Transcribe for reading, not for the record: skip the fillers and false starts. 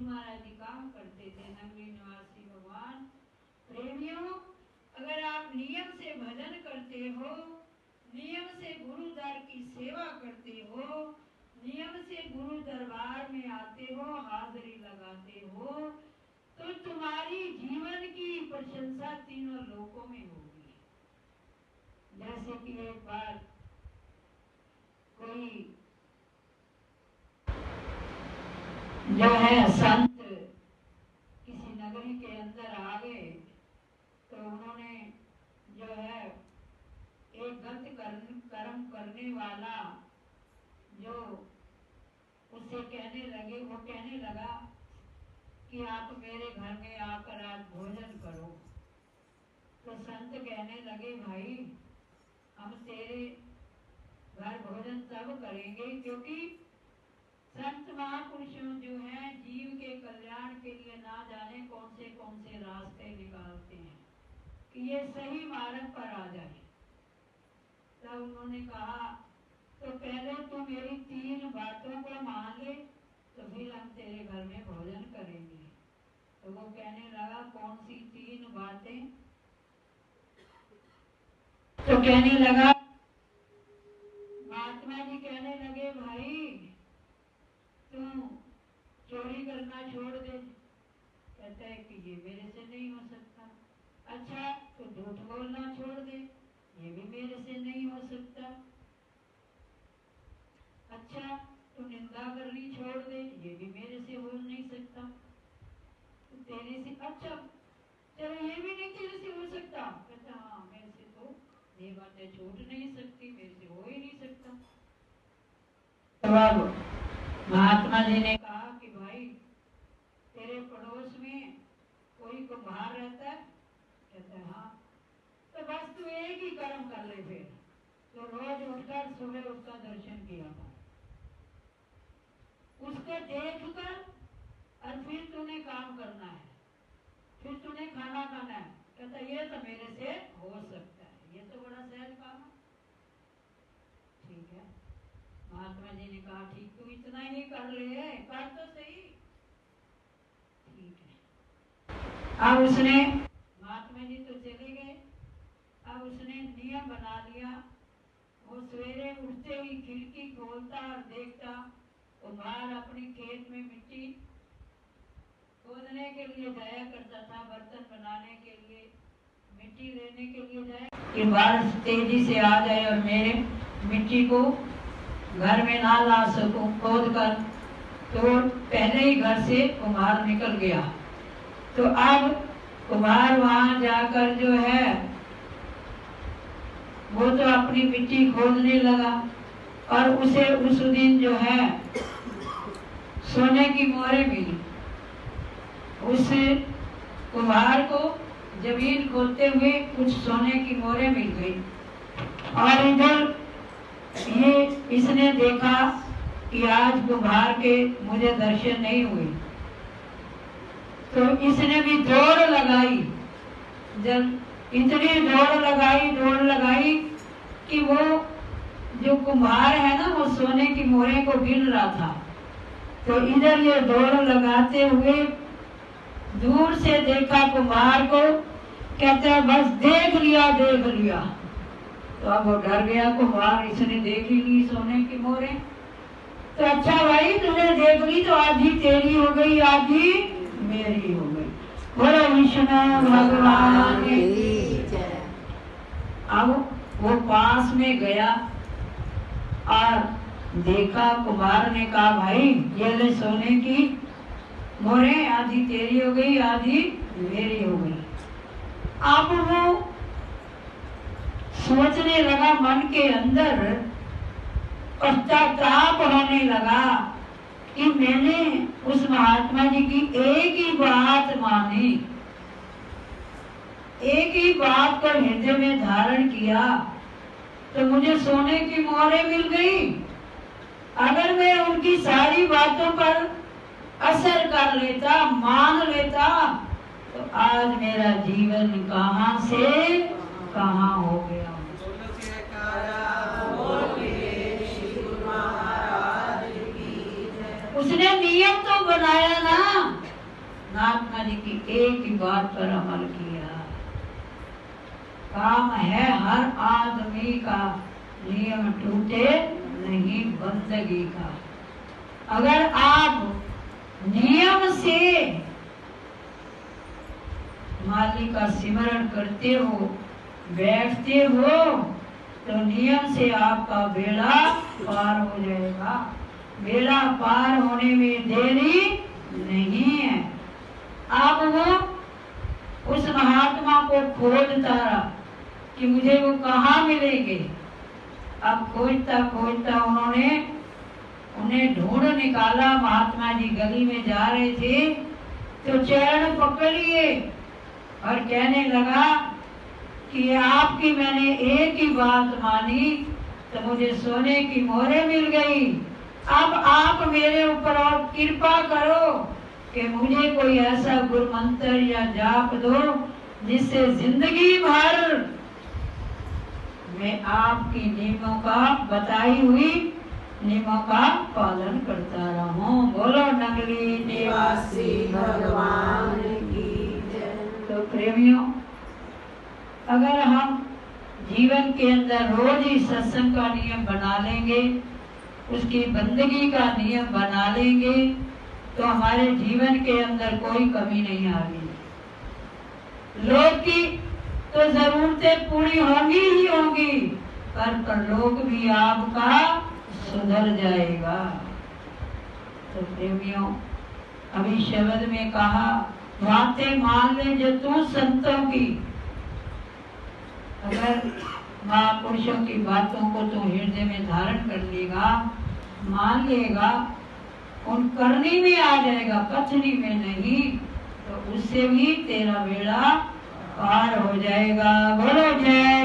गुरु महाराज जी काम करते थे, नगरी निवासी भगवान। प्रेमियों, अगर आप नियम से भजन करते हो, नियम से गुरु दर की सेवा करते हो, नियम से गुरु दरबार में आते हो, हाजिरी लगाते हो, तो तुम्हारी जीवन की प्रशंसा तीनों लोकों में होगी। जैसे कि एक बार कोई जो है संत किसी नगरी के अंदर आ गए, तो उन्होंने जो है एक गलत कर्म करने वाला जो उससे कहने लगे, वो कहने लगा कि आप मेरे घर में आकर आज भोजन करो। तो संत कहने लगे, भाई हम तेरे घर भोजन तब करेंगे क्योंकि संत महापुरुषों जो हैं जीव के कल्याण के लिए ना जाने कौन से रास्ते निकालते हैं कि ये सही मार्ग पर आ जाए। तब उन्होंने कहा, तो पहले तू मेरी 3 बातों को मान ले, तो फिर हम तेरे घर में भोजन करेंगे। तो वो कहने लगा, कौन सी 3 बातें? तो कहने लगा, महात्मा जी कहने लगे, भाई तू चोरी करना छोड़ दे। कहता है कि ये मेरे से नहीं हो सकता। अच्छा, तो झूठ बोलना छोड़ दे, ये भी मेरे से नहीं हो सकता। अच्छा, तो निंदा करनी छोड़ दे, ये भी मेरे से हो नहीं सकता। तो तेरे से, अच्छा चलो ये भी नहीं तेरे से हो सकता। कहता हाँ, मेरे से तो ये बातें छूट नहीं सकती, मेरे से हो ही नहीं सकता। तो महात्मा जी ने कहा कि भाई तेरे पड़ोस में कोई कुम्हार रहता है? कहता है हाँ। तो बस तू एक ही कर्म कर ले फिर, तो रोज उठकर सुबह उसका दर्शन किया था, उसको देख कर और फिर तूने काम करना है, फिर तूने खाना खाना है। कहता ये तो मेरे से हो सकता है, ये तो बड़ा सहज काम है। ठीक है, महात्मा जी ने कहा ठीक, तू इतना ही कर ले, कर तो सही। ठीक है, अब उसने, महात्मा जी तो चले गए, अब उसने नियम बना लिया, वो सवेरे उठते ही खिड़की खोलता और देखता कुम्हार अपनी खेत में मिट्टी खोदने के लिए जाया करता था, बर्तन बनाने के लिए, मिट्टी लेने के लिए जाए कि बारिश तेजी से आ जाए और मेरे मिट्टी को घर में ना ला सकूं खोद कर। तो पहले ही घर से कुम्हार निकल गया। तो अब कुम्हार वहां जाकर जो है वो तो अपनी मिट्टी खोदने लगा, और उसे उस दिन जो है सोने की मोहरें मिली। उस कुम्हार को जमीन खोदते हुए कुछ सोने की मोहरें मिल गई, और इधर ये इसने देखा कि आज कुम्हार के मुझे दर्शन नहीं हुए, तो इसने भी दौड़ लगाई। जब इतनी दौड़ लगाई कि वो जो कुम्हार है ना, वो सोने की मोहरें को गिन रहा था। तो इधर ये दौड़ लगाते हुए दूर से देखा कुम्हार को, कहता है बस देख लिया। तो अब वो डर गया कुम्हार, इसने देख ही ली सोने की मोहरें। तो अच्छा भाई तूने देख ली तो आज ही तेरी हो गई, आज ही मेरी हो गई। बोलो विष्णु भगवान की जय। अब वो पास में गया और देखा, कुम्हार ने कहा भाई ये ले सोने की मोहरें, आज ही तेरी हो गई, आज ही मेरी हो गई। अब वो सोचने लगा मन के अंदर, पश्चाताप होने लगा कि मैंने उस महात्मा जी की एक ही बात मानी, एक ही बात को हृदय में धारण किया, तो मुझे सोने की मोहरें मिल गई। अगर मैं उनकी सारी बातों पर असर कर लेता, मान लेता, तो आज मेरा जीवन कहां से कहां हो गया। उसने नियम तो बनाया ना, महात्मा जी की एक ही बात पर अमल किया। काम है हर आदमी का, नियम टूटे नहीं बंदगी का। अगर आप नियम से मालिक का सिमरण करते हो, बैठते हो, तो नियम से आपका बेड़ा पार हो जाएगा। बेड़ा पार होने में देरी नहीं है। अब वो उस महात्मा को खोजता रहा कि मुझे वो कहाँ मिलेंगे। अब खोजता खोजता उन्हें ढूंढ निकाला। महात्मा जी गली में जा रहे थे तो चरण पकड़ लिए और कहने लगा कि आपकी मैंने एक ही बात मानी तो मुझे सोने की मोहरें मिल गई। अब आप मेरे ऊपर और कृपा करो कि मुझे कोई ऐसा गुरु मंत्र या जाप दो जिससे जिंदगी भर मैं आपकी नियमों का, बताई हुई नियमों का पालन करता रहूं। बोलो नगरी निवासी भगवान की जय। तो प्रेमियों, अगर हम जीवन के अंदर रोज ही सत्संग का नियम बना लेंगे, उसकी बंदगी का नियम बना लेंगे, तो हमारे जीवन के अंदर कोई कमी नहीं आएगी। लोग की तो जरूरतें पूरी होंगी ही होंगी, पर लोग भी आपका सुधर जाएगा। तो प्रेमियों, अभी शब्द में कहा, बातें मान ले जो तू संतों की। अगर महापुरुषों की बातों को तो हृदय में धारण कर लेगा, मान लेगा, उन करनी में आ जाएगा, कथनी में नहीं, तो उससे भी तेरा बेड़ा पार हो जाएगा। बोलो जय